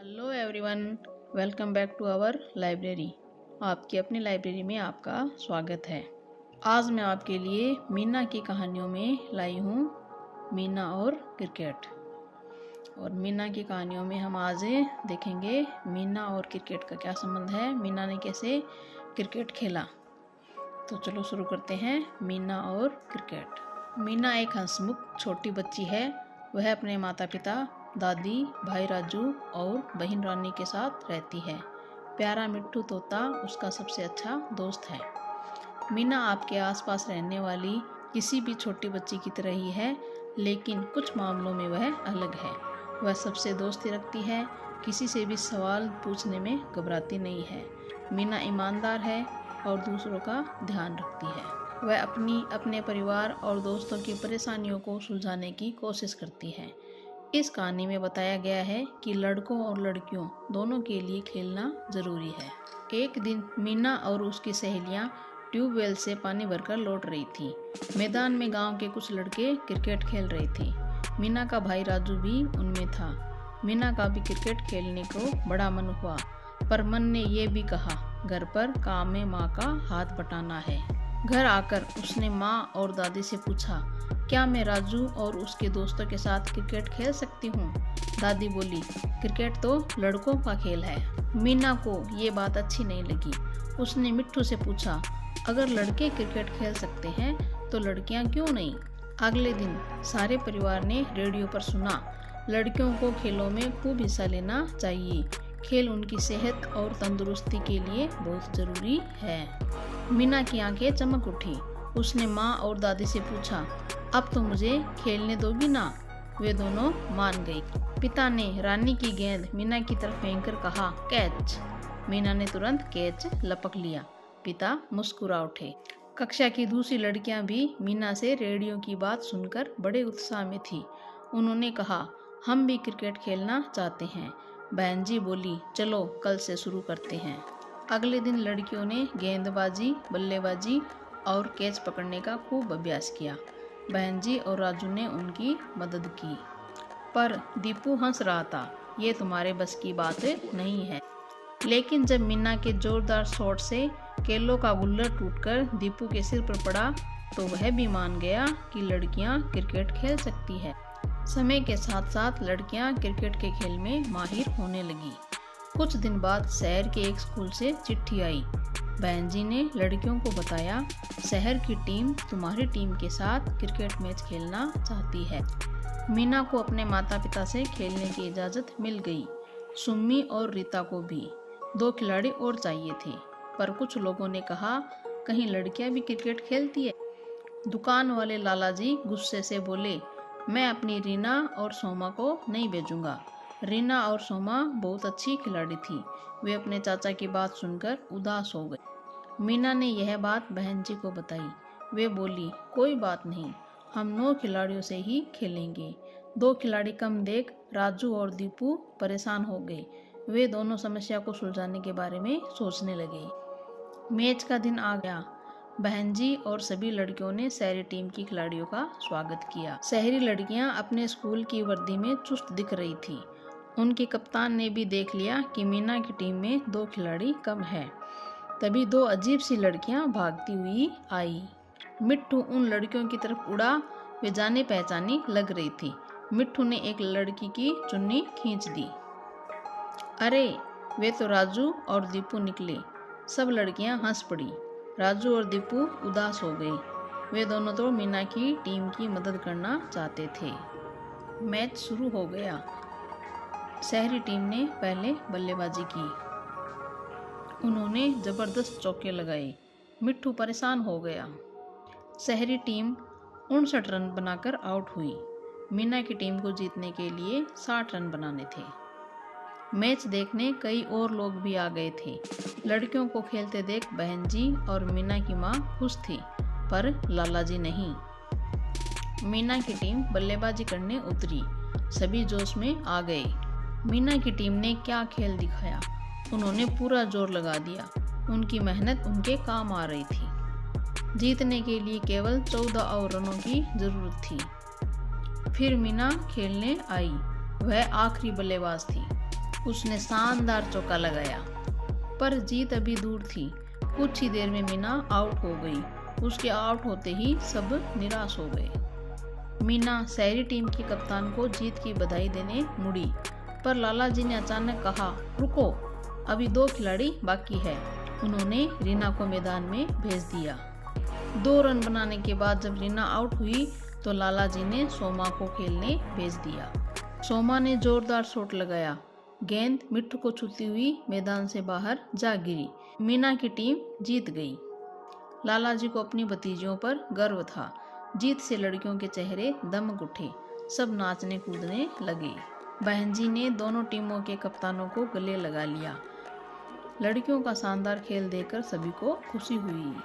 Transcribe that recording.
Hello everyone, welcome back to our library. आपकी अपनी library में आपका स्वागत है। आज मैं आपके लिए मीना की कहानियों में लाई हूँ मीना और क्रिकेट। और मीना की कहानियों में हम आज देखेंगे मीना और क्रिकेट का क्या संबंध है, मीना ने कैसे क्रिकेट खेला। तो चलो शुरू करते हैं। मीना और क्रिकेट। मीना एक हंसमुख छोटी बच्ची है। वह अपने माता पिता, दादी, भाई राजू और बहन रानी के साथ रहती है। प्यारा मिट्ठू तोता उसका सबसे अच्छा दोस्त है। मीना आपके आसपास रहने वाली किसी भी छोटी बच्ची की तरह ही है, लेकिन कुछ मामलों में वह अलग है। वह सबसे दोस्ती रखती है, किसी से भी सवाल पूछने में घबराती नहीं है। मीना ईमानदार है और दूसरों का ध्यान रखती है। वह अपने परिवार और दोस्तों की परेशानियों को सुलझाने की कोशिश करती है। इस कहानी में बताया गया है कि लड़कों और लड़कियों दोनों के लिए खेलना जरूरी है। एक दिन मीना और उसकी सहेलियां ट्यूबवेल से पानी भरकर लौट रही थी। मैदान में गांव के कुछ लड़के क्रिकेट खेल रहे थे। मीना का भाई राजू भी उनमें था। मीना का भी क्रिकेट खेलने को बड़ा मन हुआ, पर मन ने यह भी कहा, घर पर काम में माँ का हाथ बटाना है। घर आकर उसने माँ और दादी से पूछा, क्या मैं राजू और उसके दोस्तों के साथ क्रिकेट खेल सकती हूँ? दादी बोली, क्रिकेट तो लड़कों का खेल है। मीना को ये बात अच्छी नहीं लगी। उसने मिट्ठू से पूछा, अगर लड़के क्रिकेट खेल सकते हैं तो लड़कियाँ क्यों नहीं? अगले दिन सारे परिवार ने रेडियो पर सुना, लड़कियों को खेलों में खूब हिस्सा लेना चाहिए। खेल उनकी सेहत और तंदुरुस्ती के लिए बहुत जरूरी है। मीना की आंखें चमक उठी। उसने माँ और दादी से पूछा, अब तो मुझे खेलने दोगी ना? वे दोनों मान गई। पिता ने रानी की गेंद मीना की तरफ फेंककर कहा, कैच। मीना ने तुरंत कैच लपक लिया। पिता मुस्कुरा उठे। कक्षा की दूसरी लड़कियां भी मीना से रेडियो की बात सुनकर बड़े उत्साह में थी। उन्होंने कहा, हम भी क्रिकेट खेलना चाहते हैं। बहन जी बोली, चलो कल से शुरू करते हैं। अगले दिन लड़कियों ने गेंदबाजी, बल्लेबाजी और कैच पकड़ने का खूब अभ्यास किया। बहन जी और राजू ने उनकी मदद की, पर दीपू हंस रहा था, ये तुम्हारे बस की बात नहीं है। लेकिन जब मीना के जोरदार शॉट से केलों का गुल्लर टूटकर दीपू के सिर पर पड़ा, तो वह भी मान गया कि लड़कियां क्रिकेट खेल सकती है। समय के साथ साथ लड़कियां क्रिकेट के खेल में माहिर होने लगी। कुछ दिन बाद शहर के एक स्कूल से चिट्ठी आई। बहन जी ने लड़कियों को बताया, शहर की टीम तुम्हारी टीम के साथ क्रिकेट मैच खेलना चाहती है। मीना को अपने माता पिता से खेलने की इजाज़त मिल गई। सुम्मी और रीता को भी 2 खिलाड़ी और चाहिए थे, पर कुछ लोगों ने कहा, कहीं लड़कियां भी क्रिकेट खेलती है? दुकान वाले लाला जी गुस्से से बोले, मैं अपनी रीना और सोमा को नहीं भेजूंगा। रीना और सोमा बहुत अच्छी खिलाड़ी थी। वे अपने चाचा की बात सुनकर उदास हो गए। मीना ने यह बात बहन जी को बताई। वे बोली, कोई बात नहीं, हम 9 खिलाड़ियों से ही खेलेंगे। 2 खिलाड़ी कम देख राजू और दीपू परेशान हो गए। वे दोनों समस्या को सुलझाने के बारे में सोचने लगे। मैच का दिन आ गया। बहन जी और सभी लड़कियों ने शहरी टीम की खिलाड़ियों का स्वागत किया। शहरी लड़कियां अपने स्कूल की वर्दी में चुस्त दिख रही थी। उनके कप्तान ने भी देख लिया कि मीना की टीम में 2 खिलाड़ी कम है। तभी 2 अजीब सी लड़कियां भागती हुई आई। मिट्ठू उन लड़कियों की तरफ उड़ा। वे जाने पहचानी लग रही थी। मिट्ठू ने एक लड़की की चुन्नी खींच दी। अरे, वे तो राजू और दीपू निकले। सब लड़कियां हंस पड़ी। राजू और दीपू उदास हो गए। वे दोनों तो मीना की टीम की मदद करना चाहते थे। मैच शुरू हो गया। शहरी टीम ने पहले बल्लेबाजी की। उन्होंने जबरदस्त चौके लगाए। मिट्ठू परेशान हो गया। शहरी टीम 59 रन बनाकर आउट हुई। मीना की टीम को जीतने के लिए 60 रन बनाने थे। मैच देखने कई और लोग भी आ गए थे। लड़कियों को खेलते देख बहन जी और मीना की माँ खुश थी, पर लाला जी नहीं। मीना की टीम बल्लेबाजी करने उतरी। सभी जोश में आ गए। मीना की टीम ने क्या खेल दिखाया। उन्होंने पूरा जोर लगा दिया। उनकी मेहनत उनके काम आ रही थी। जीतने के लिए केवल 14 और रनों की जरूरत थी। फिर मीना खेलने आई। वह आखिरी बल्लेबाज थी। उसने शानदार चौका लगाया, पर जीत अभी दूर थी। कुछ ही देर में मीना आउट हो गई। उसके आउट होते ही सब निराश हो गए। मीना शहरी टीम की कप्तान को जीत की बधाई देने मुड़ी, पर लाला जी ने अचानक कहा, रुको, अभी 2 खिलाड़ी बाकी है। उन्होंने रीना को मैदान में भेज दिया। 2 रन बनाने के बाद जब रीना आउट हुई तो लाला जी ने सोमा को खेलने भेज दिया। सोमा ने जोरदार शॉट लगाया। गेंद मिट्टू को छूती हुई मैदान से बाहर जा गिरी। मीना की टीम जीत गई। लाला जी को अपनी भतीजियों पर गर्व था। जीत से लड़कियों के चेहरे दमक उठे। सब नाचने कूदने लगे। बहन जी ने दोनों टीमों के कप्तानों को गले लगा लिया। लड़कियों का शानदार खेल देखकर सभी को खुशी हुई।